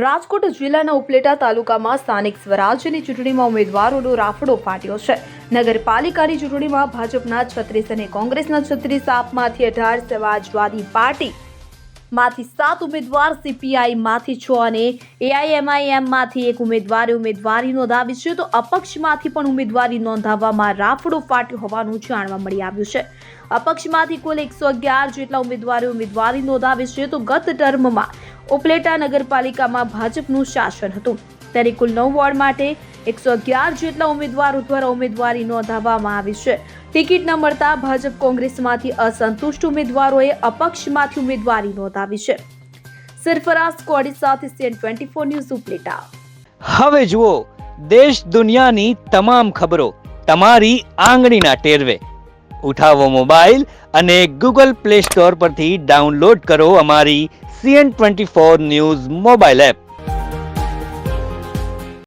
રાજકોટ જિલ્લાના ઉપલેટા તાલુકામાં સ્થાનિક સ્વરાજ્યની ચૂંટણીમાં ઉમેદવારોનો રાફડો ફાટ્યો છે। નગરપાલિકાની ચૂંટણીમાં ભાજપના 36 અને કોંગ્રેસના 36 આપમાંથી 18, સમાજવાદી પાર્ટી માંથી 7 ઉમેદવાર, સીપીઆઈ માંથી 6 અને એઆઈએમઆઈએમ માંથી 1 ઉમેદવારે ઉમેદવારી નોંધાવી છે, તો અપક્ષમાંથી પણ ઉમેદવારી નોંધાવવામાં રાફડો ફાટ્યો હોવાનું જાણવા મળી આવ્યું છે। અપક્ષમાંથી કુલ 111 જેટલા ઉમેદવારે ઉમેદવારી નોંધાવી છે, તો ગત ટર્મમાં ઉપલેટા નગરપાલિકામાં ભાજપનું શાસન હતું, ત્યારે કુલ 9 વોર્ડ માટે 111 જેટલા ઉમેદવારો દ્વારા ઉમેદવારી નોંધાવવામાં આવી છે। ટિકિટ ન મળતા ભાજપ કોંગ્રેસમાંથી અસંતુષ્ટ ઉમેદવારોએ અપક્ષમાંથી ઉમેદવારી નોંધાવી છે। સરફરાઝ કોડી સાથે CN24 ન્યૂઝ ઉપલેટા। હવે જુઓ દેશ દુનિયાની તમામ ખબરો તમારી આંગળીના ટેરવે। ઉઠાવો મોબાઈલ અને ગૂગલ પ્લે સ્ટોર પરથી ડાઉનલોડ કરો અમારી CN24 ન્યૂઝ મોબાઈલ એપ।